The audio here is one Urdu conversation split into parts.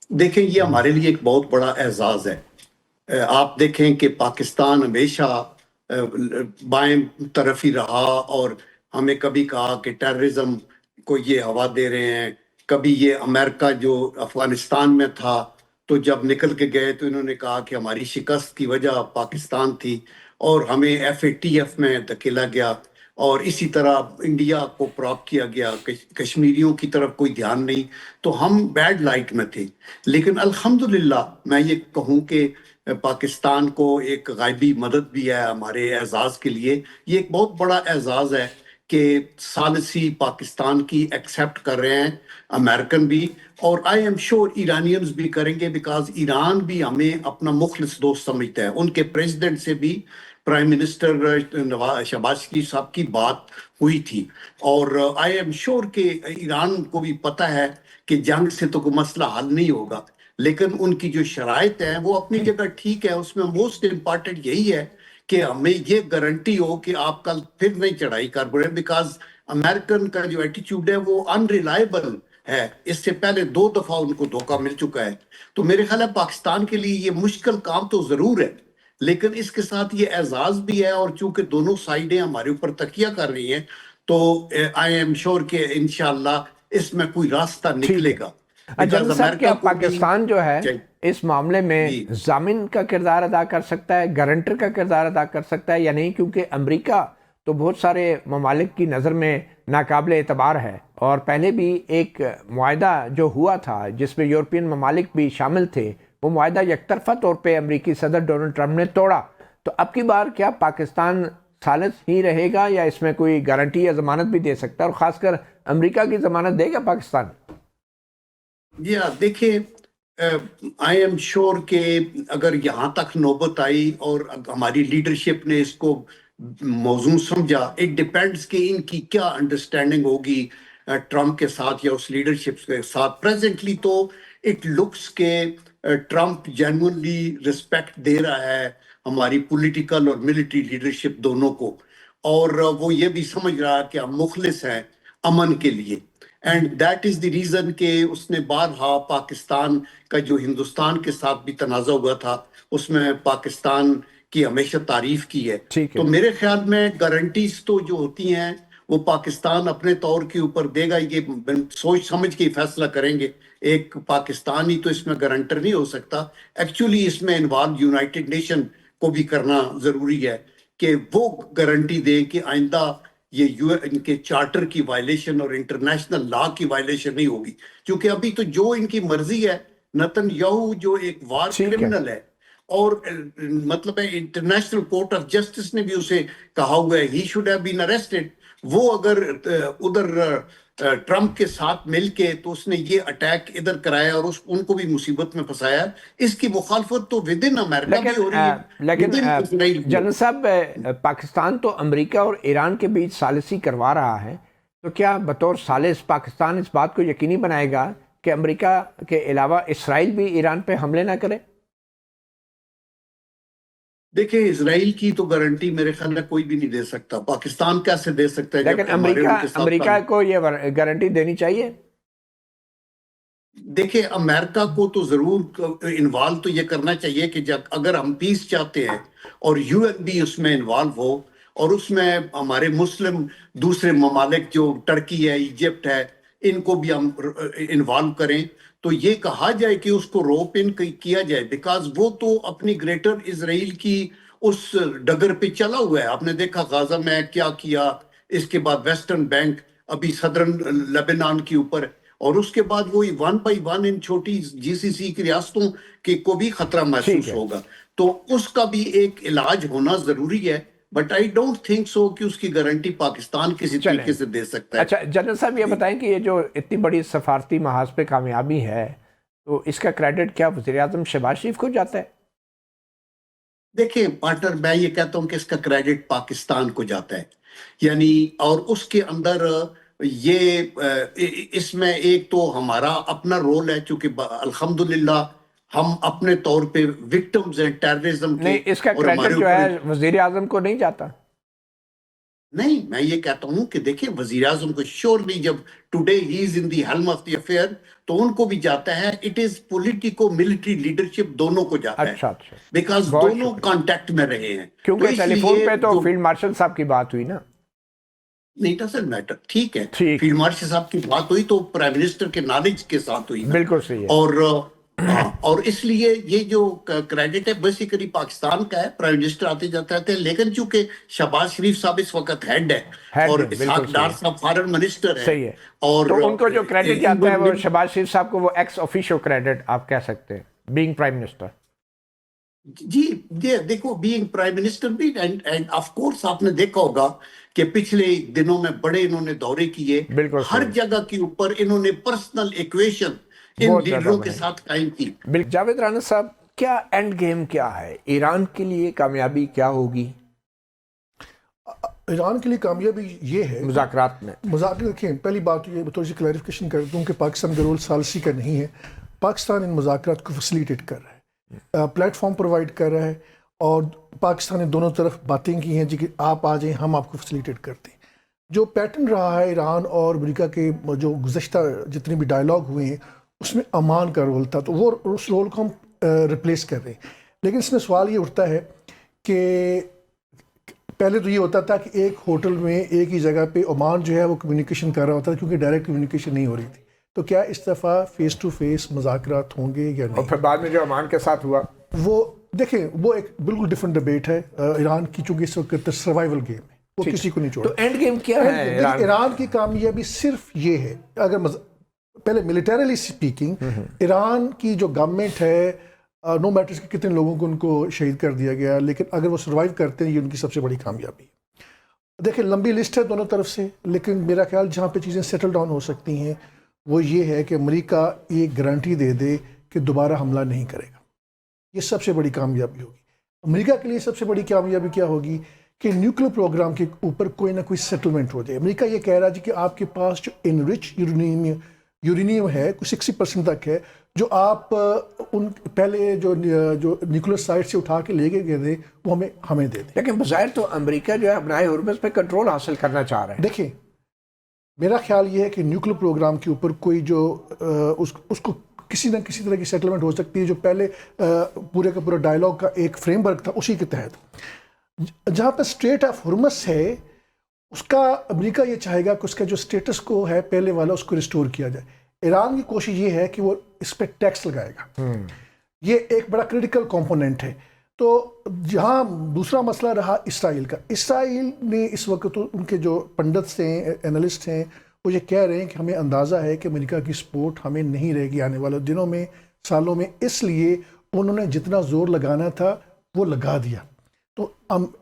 دیکھیں یہ ہمارے لیے ایک بہت بڑا اعزاز ہے۔ آپ دیکھیں کہ پاکستان ہمیشہ بائیں طرف ہی رہا، اور ہمیں کبھی کہا کہ ٹیررزم کو یہ ہوا دے رہے ہیں، کبھی یہ امریکہ جو افغانستان میں تھا تو جب نکل کے گئے تو انہوں نے کہا کہ ہماری شکست کی وجہ پاکستان تھی، اور ہمیں ایف اے ٹی ایف میں دھکیلا گیا، اور اسی طرح انڈیا کو پراپ کیا گیا، کشمیریوں کی طرف کوئی دھیان نہیں، تو ہم بیڈ لائٹ میں تھے۔ لیکن الحمدللہ میں یہ کہوں کہ پاکستان کو ایک غائبی مدد بھی ہے ہمارے اعزاز کے لیے۔ یہ ایک بہت بڑا اعزاز ہے کہ ثالثی پاکستان کی ایکسیپٹ کر رہے ہیں امریکن بھی، اور آئی ایم شور ایرانینز بھی کریں گے، بیکاز ایران بھی ہمیں اپنا مخلص دوست سمجھتا ہے۔ ان کے پریزیڈنٹ سے بھی پرائم منسٹر شہباز شریف صاحب کی بات ہوئی تھی، اور آئی ایم شور کہ ایران کو بھی پتہ ہے کہ جنگ سے تو کوئی مسئلہ حل نہیں ہوگا، لیکن ان کی جو شرائط ہیں وہ اپنی جگہ ٹھیک ہے۔ اس میں موسٹ امپارٹنٹ یہی ہے کہ ہمیں یہ گارنٹی ہو کہ آپ کل پھر نہیں چڑھائی کر پڑے، بیکاز امریکن کا جو ایٹیچیوڈ ہے وہ انریلائبل ہے۔ اس سے پہلے 2 دفعہ ان کو دھوکہ مل چکا ہے۔ تو میرے خیال ہے پاکستان کے لیے یہ مشکل کام تو ضرور ہے، لیکن اس کے ساتھ یہ اعزاز بھی ہے، اور چونکہ دونوں سائیڈیں ہمارے اوپر تکیہ کر رہی ہیں تو آئی ایم شور کہ انشاءاللہ اس میں کوئی راستہ ٹھیک نکلے ہے۔ گا، جنرل بیکاز صاحب، کیا امریکہ کو بھی پاکستان جو ہے اس معاملے میں جی ضامن کا کردار ادا کر سکتا ہے، گارنٹر کا کردار ادا کر سکتا ہے یا نہیں؟ کیونکہ امریکہ تو بہت سارے ممالک کی نظر میں ناقابل اعتبار ہے، اور پہلے بھی ایک معاہدہ جو ہوا تھا جس میں یورپین ممالک بھی شامل تھے، وہ معاہدہ یک طرفہ طور پہ امریکی صدر ڈونلڈ ٹرمپ نے توڑا۔ تو اب کی بار کیا پاکستان ثالث ہی رہے گا یا اس میں کوئی گارنٹی یا ضمانت بھی دے سکتا ہے، اور خاص کر امریکہ کی ضمانت دے گا پاکستان؟ جی ہاں، دیکھیں آئی ایم شور کہ اگر یہاں تک نوبت آئی اور ہماری لیڈرشپ نے اس کو موضوع سمجھا، اٹ ڈیپینڈس کہ ان کی کیا انڈرسٹینڈنگ ہوگی ٹرمپ کے ساتھ یا اس لیڈرشپ کے ساتھ۔ پریزنٹلی تو اٹ لکس کہ ٹرمپ جینوئنلی رسپیکٹ دے رہا ہے ہماری پولیٹیکل اور ملٹری لیڈرشپ دونوں کو، اور وہ یہ بھی سمجھ رہا ہے کہ ہم مخلص ہیں امن کے لیے، and that is the reason کہ اس نے بارہا پاکستان کا جو ہندوستان کے ساتھ بھی تنازع ہوا تھا اس میں پاکستان کی ہمیشہ تعریف کی ہے۔ ٹھیک تو ہے۔ میرے خیال میں گارنٹیز تو جو ہوتی ہیں وہ پاکستان اپنے طور کے اوپر دے گا، یہ سوچ سمجھ کے فیصلہ کریں گے۔ ایک پاکستانی تو اس میں گارنٹر نہیں ہو سکتا، ایکچولی اس میں انوالو یونائٹڈ نیشن کو بھی کرنا ضروری ہے کہ وہ گارنٹی دیں کہ آئندہ یہ ان کے چارٹر کی وائلیشن اور انٹرنیشنل لا کی وائلیشن نہیں ہوگی، کیونکہ ابھی تو جو ان کی مرضی ہے، نتن یاہو جو ایک وار ٹھیک ہے۔ کرمنل ہے، اور مطلب ہے انٹرنیشنل کورٹ آف جسٹس نے بھی اسے کہا ہوا ہے he should have been arrested. وہ اگر ادھر ٹرمپ کے ساتھ مل کے تو اس نے یہ اٹیک ادھر کرایا اور ان کو بھی مصیبت میں پھنسایا، اس کی مخالفت تو ود ان امریکہ بھی ہو رہی ہے، لیکن ود ان اسرائیل بھی ہو جنرل صاحب، پاکستان تو امریکہ اور ایران کے بیچ ثالثی کروا رہا ہے، تو کیا بطور ثالث پاکستان اس بات کو یقینی بنائے گا کہ امریکہ کے علاوہ اسرائیل بھی ایران پہ حملے نہ کرے؟ دیکھیں اسرائیل کی تو گارنٹی میرے خیال میں کوئی بھی نہیں دے سکتا، پاکستان کیسے دے سکتا ہے لیکن جب ہمارے ان کے ساتھ امریکہ کو یہ گارنٹی دینی چاہیے۔ دیکھیں امریکہ کو تو ضرور انوالو تو یہ کرنا چاہیے کہ جب اگر ہم پیس چاہتے ہیں اور یو این بھی اس میں انوالو ہو، اور اس میں ہمارے مسلم دوسرے ممالک جو ٹرکی ہے، ایجپٹ ہے، ان کو بھی ہم انوالو کریں، تو یہ کہا جائے کہ اس کو روپ ان کیا جائے، بیکاز وہ تو اپنی گریٹر اسرائیل کی اس ڈگر پہ چلا ہوا ہے۔ آپ نے دیکھا غازہ میں کیا کیا، اس کے بعد ویسٹرن بینک، ابھی صدرن لبنان کے اوپر، اور اس کے بعد وہی 1 بائی 1 ان چھوٹی جی سی سی کی ریاستوں کو بھی خطرہ ٹھیک محسوس ہے۔ ہوگا، تو اس کا بھی ایک علاج ہونا ضروری ہے، but I don't think so کہ اس کی گارنٹی پاکستان کسی چلیں، طریقے سے دے سکتا ہے۔ اچھا جنرل صاحب یہ جی بتائیں کہ یہ جو اتنی بڑی سفارتی محاذ پہ کامیابی ہے، تو اس کا کریڈٹ کیا وزیر اعظم شہباز شریف کو جاتا ہے؟ دیکھیں پارٹنر، میں یہ کہتا ہوں کہ اس کا کریڈٹ پاکستان کو جاتا ہے، یعنی اور اس کے اندر یہ اس میں ایک تو ہمارا اپنا رول ہے، چونکہ الحمدللہ ہم اپنے طور پہ وکٹمز ہیں ٹیررزم کے، نہیں، اس کا اور ہمارے کریڈٹ جو اوپر ہے وزیر اعظم کو نہیں جاتا؟ نہیں میں یہ کہتا ہوں کہ دیکھیں وزیر اعظم کو شیورلی جب today he is in the helm of the affair تو ان کو بھی جاتا ہے. It is politico military leadership دونوں کو جاتا ہے اچھا اچھا بیکاز بہت دونوں شکریہ. کانٹیکٹ میں رہے ہیں. کیونکہ ٹیلی فون پہ تو فیلڈ مارشل صاحب کی بات ہوئی نا. نہیں ڈزنٹ میٹر, ٹھیک ہے ٹھیک فیلڈ مارشل صاحب کی بات ہوئی تو پرائم منسٹر کے نالج کے ساتھ ہوئی نا. بالکل صحیح ہے. اور اور اس لیے یہ جو کریڈٹ ہے بیسیکلی پاکستان کا ہے, پرائم منسٹر آتے جاتے رہتے ہیں, لیکن چونکہ شہباز شریف صاحب اس وقت ہیڈ ہے اور اسحاق ڈار صاحب فارن منسٹر ہے, صحیح ہے, اور تو ان کو جو کریڈٹ جاتا ہے وہ شہباز شریف صاحب کو وہ ایکس آفیشیو کریڈٹ آپ کہہ سکتے ہیں بینگ پرائم منسٹر. جی دیکھو بینگ پرائم منسٹر بھی اینڈ آف کورس آپ نے دیکھا ہوگا کہ پچھلے دنوں میں بڑے انہوں نے دورے کیے, ہر جگہ کے اوپر انہوں نے پرسنل ایکویشن ان لیڈروں کے ساتھ قائم کی. جاوید رانا صاحب, کیا اینڈ گیم کیا ہے ایران کے لیے, کامیابی کیا ہوگی ایران کے لیے؟ کامیابی یہ ہے مذاکرات میں. مذاکرات دیکھیں, پہلی بات یہ تھوڑی سی کلیریفیکیشن کر دوں کہ پاکستان کا رول ثالثی کا نہیں ہے. پاکستان ان مذاکرات کو فیسیلیٹیٹ کر رہا ہے, پلیٹ فارم پرووائڈ کر رہا ہے, اور پاکستان نے دونوں طرف باتیں کی ہیں جی کہ آپ آ جائیں, ہم آپ کو فیسیلیٹیٹ کرتے ہیں. جو پیٹرن رہا ہے ایران اور امریکہ کے جو گزشتہ جتنے بھی ڈائلاگ ہوئے ہیں اس میں امان کا رول تھا, تو وہ اس رول کو ہم ریپلیس کر رہے ہیں. لیکن اس میں سوال یہ اٹھتا ہے کہ پہلے تو یہ ہوتا تھا کہ ایک ہوٹل میں ایک ہی جگہ پہ عمان جو ہے وہ کمیونیکیشن کر رہا ہوتا تھا کیونکہ ڈائریکٹ کمیونیکیشن نہیں ہو رہی تھی. تو کیا اس دفعہ فیس ٹو فیس مذاکرات ہوں گے یا نہیں؟ اور پھر بعد میں جو عمان کے ساتھ ہوا وہ دیکھیں وہ ایک بالکل ڈفرینٹ ڈبیٹ ہے. ایران کی چونکہ اس وقت سروائیول گیم ہے, وہ کسی کو نہیں چھوڑا. تو اینڈ گیم کیا ہے ایران کی کامیابی صرف یہ ہے, اگر پہلے ملیٹریلی اسپیکنگ ایران کی جو گورنمنٹ ہے, نو میٹرز کہ کتنے لوگوں کو ان کو شہید کر دیا گیا, لیکن اگر وہ سروائیو کرتے ہیں یہ ان کی سب سے بڑی کامیابی ہے. دیکھیں لمبی لسٹ ہے دونوں طرف سے, لیکن میرا خیال جہاں پہ چیزیں سیٹل ڈاؤن ہو سکتی ہیں وہ یہ ہے کہ امریکہ ایک گارنٹی دے دے کہ دوبارہ حملہ نہیں کرے گا. یہ سب سے بڑی کامیابی ہوگی. امریکہ کے لیے سب سے بڑی کامیابی کیا ہوگی کہ نیوکلیر پروگرام کے اوپر کوئی نہ کوئی سیٹلمنٹ ہو جائے. امریکہ یہ کہہ رہا ہے کہ آپ کے پاس جو انرچ یورینیم ہے کوئی 60% تک ہے, جو آپ ان پہلے جو نیوکلیر سائٹ سے اٹھا کے لے گئے تھے وہ ہمیں دے دیں. لیکن بظاہر تو امریکہ جو ہے اپنا ہرمز پہ کنٹرول حاصل کرنا چاہ رہا ہے. دیکھیں میرا خیال یہ ہے کہ نیوکلیر پروگرام کے اوپر کوئی جو اس کو کسی نہ کسی طرح کی سیٹلمنٹ ہو سکتی ہے, جو پہلے پورے کا پورا ڈائلاگ کا ایک فریم ورک تھا اسی کے تحت. جہاں پہ اسٹریٹ آف ہرمز ہے اس کا امریکہ یہ چاہے گا کہ اس کا جو اسٹیٹس کو ہے پہلے والا اس کو ریسٹور کیا جائے. ایران کی کوشش یہ ہے کہ وہ اس پہ ٹیکس لگائے گا, یہ ایک بڑا کریٹیکل کمپوننٹ ہے. تو جہاں دوسرا مسئلہ رہا اسرائیل کا, اسرائیل نے اس وقت ان کے جو پنڈتس ہیں, اینالسٹ ہیں, وہ یہ کہہ رہے ہیں کہ ہمیں اندازہ ہے کہ امریکہ کی سپورٹ ہمیں نہیں رہے گی آنے والے دنوں میں, سالوں میں, اس لیے انہوں نے جتنا زور لگانا تھا وہ لگا دیا. تو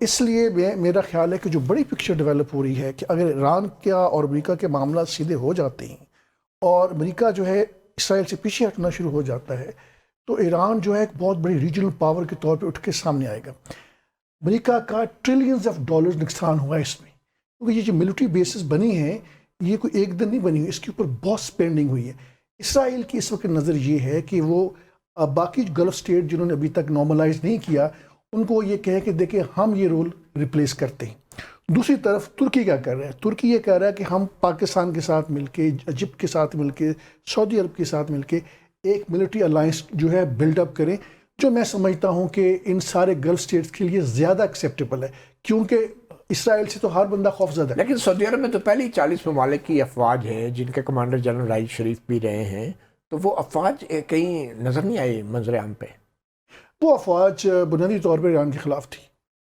اس لیے میرا خیال ہے کہ جو بڑی پکچر ڈیولپ ہو رہی ہے کہ اگر ایران کیا اور امریکہ کے معاملات سیدھے ہو جاتے ہیں اور امریکہ جو ہے اسرائیل سے پیچھے ہٹنا شروع ہو جاتا ہے تو ایران جو ہے ایک بہت بڑی ریجنل پاور کے طور پہ اٹھ کے سامنے آئے گا. امریکہ کا ٹریلینز آف ڈالرز نقصان ہوا ہے اس میں, کیونکہ یہ جو ملٹری بیسز بنی ہیں یہ کوئی ایک دن نہیں بنی ہوئی, اس کے اوپر بہت سپینڈنگ ہوئی ہے. اسرائیل کی اس وقت نظر یہ ہے کہ وہ باقی گلف اسٹیٹ جنہوں نے ابھی تک نارملائز نہیں کیا ان کو یہ کہے کہ دیکھیں ہم یہ رول ریپلیس کرتے ہیں. دوسری طرف ترکی کیا کر رہا ہے, ترکی یہ کہہ رہا ہے کہ ہم پاکستان کے ساتھ مل کے, ایجپٹ کے ساتھ مل کے, سعودی عرب کے ساتھ مل کے ایک ملٹری الائنس جو ہے بلڈ اپ کریں, جو میں سمجھتا ہوں کہ ان سارے گلف اسٹیٹس کے لیے زیادہ ایکسیپٹیبل ہے, کیونکہ اسرائیل سے تو ہر بندہ خوف زدہ ہے. لیکن سعودی عرب میں تو پہلے 40 ممالک کی افواج ہیں جن کے کمانڈر جنرل راحیل شریف بھی رہے ہیں, تو وہ افواج کہیں نظر نہیں آئی منظر عام پہ. وہ افواج بنیادی طور پر ایران کے خلاف تھی,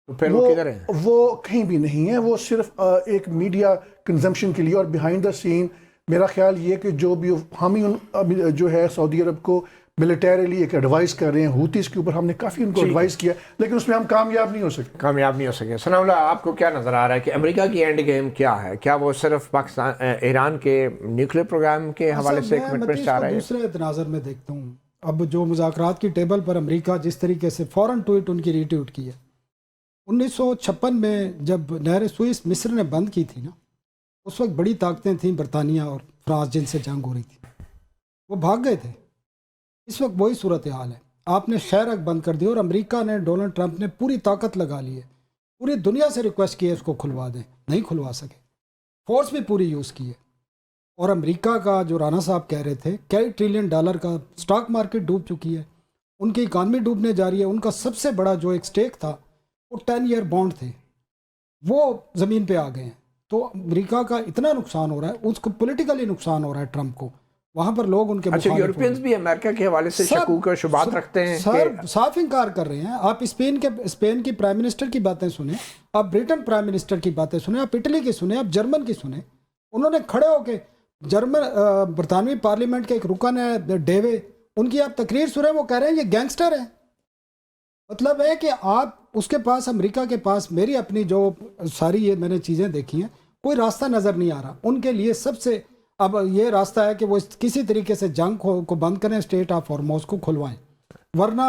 تو پھر وہ کدھر ہیں؟ وہ کہیں بھی نہیں ہے, وہ صرف ایک میڈیا کنزمپشن کے لیے, اور بیہائنڈ دا سین میرا خیال یہ کہ جو بھی ہم ہی جو ہے سعودی عرب کو ملیٹریلی ایک ایڈوائز کر رہے ہیں, ہوتیز کے اوپر ہم نے کافی ان کو ایڈوائز کیا, لیکن اس میں ہم کامیاب نہیں ہو سکے. ثناء اللہ, آپ کو کیا نظر آ رہا ہے کہ امریکہ کی اینڈ گیم کیا ہے؟ کیا وہ صرف پاکستان ایران کے نیوکلیر پروگرام کے حوالے سے کمٹمنٹ چاہ رہا ہے؟ دوسرے تناظر میں دیکھتا ہوں, اب جو مذاکرات کی ٹیبل پر امریکہ جس طریقے سے فوراً ٹویٹ ان کی ری ٹویٹ کی ہے, 1956 میں جب نہر سوئس مصر نے بند کی تھی نا, اس وقت بڑی طاقتیں تھیں برطانیہ اور فرانس جن سے جنگ ہو رہی تھی, وہ بھاگ گئے تھے. اس وقت وہی صورتحال ہے, آپ نے شہرک بند کر دی اور امریکہ نے, ڈونلڈ ٹرمپ نے پوری طاقت لگا لی ہے, پوری دنیا سے ریکویسٹ کی ہے اس کو کھلوا دیں. نہیں کھلوا سکے, فورس بھی پوری یوز کی ہے. اور امریکہ کا جو رانا صاحب کہہ رہے تھے کئی $1 ٹریلین کا سٹاک مارکیٹ ڈوب چکی ہے, ان کی اکانومی ڈوبنے جا رہی ہے. ان کا سب سے بڑا جو ایک سٹیک تھا وہ 10 ایئر بانڈ تھے, وہ زمین پہ آ گئے ہیں. تو امریکہ کا اتنا نقصان ہو رہا ہے, اس کو پولیٹیکلی نقصان ہو رہا ہے ٹرمپ کو, وہاں پر لوگ ان کے اچھا مخالف ہو یورپینز رہے بھی امریکہ کے حوالے سے ہیں. شکوک و شبہات رکھتے ہیں سر کہ صاف انکار کر رہے ہیں. آپ اسپین کی پرائم منسٹر کی باتیں سنیں, آپ برٹن پرائم منسٹر کی باتیں سنیں, آپ اٹلی کی سنیں, آپ جرمن کی سنیں. انہوں نے کھڑے ہو کے برطانوی پارلیمنٹ کے ایک رکن ہے ڈیوے, ان کی آپ تقریر سنیں, وہ کہہ رہے ہیں یہ گینگسٹر ہیں. مطلب ہے کہ آپ اس کے پاس, امریکہ کے پاس, میری اپنی جو ساری یہ میں نے چیزیں دیکھی ہیں, کوئی راستہ نظر نہیں آ رہا. ان کے لیے سب سے اب یہ راستہ ہے کہ وہ کسی طریقے سے جنگ کو بند کریں, اسٹریٹ آف ہارموز کو کھلوائیں, ورنہ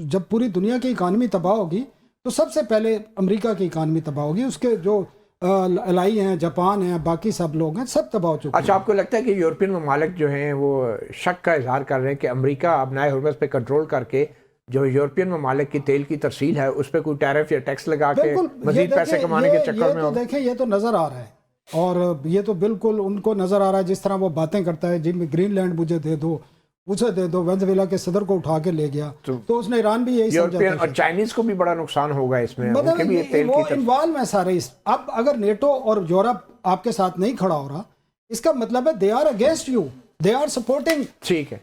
جب پوری دنیا کی اکانومی تباہ ہوگی تو سب سے پہلے امریکہ کی اکانومی تباہ ہوگی. اس کے جو الائی ہیں, جاپان ہیں, باقی سب لوگ ہیں, سب تباہ ہو چکے ہیں. اچھا آپ کو لگتا ہے کہ یورپین ممالک جو ہیں وہ شک کا اظہار کر رہے ہیں کہ امریکہ ابنائے ہرمز پہ کنٹرول کر کے جو یورپین ممالک کی تیل کی ترسیل ہے اس پہ کوئی ٹیرف یا ٹیکس لگا کے مزید پیسے کمانے کے چکر میں ہوگا؟ دیکھیں یہ تو نظر آ رہا ہے, اور یہ تو بالکل ان کو نظر آ رہا ہے جس طرح وہ باتیں کرتا ہے, جن میں گرین لینڈ مجھے دے دو, اسے دے دو. وینزویلا کے صدر کو اٹھا کے لے گیا, تو اس نے ایران بھی یہی سمجھا. یورپین اور چائنیز کو بھی بڑا نقصان ہوگا اس میں, ان کے مطلب بھی تیل وہ کی انوالو ہیں سارے. اب اگر نیٹو اور یورپ آپ کے ساتھ نہیں کھڑا ہو رہا, اس کا مطلب ہے they are against you, they are supporting. ٹھیک ہے.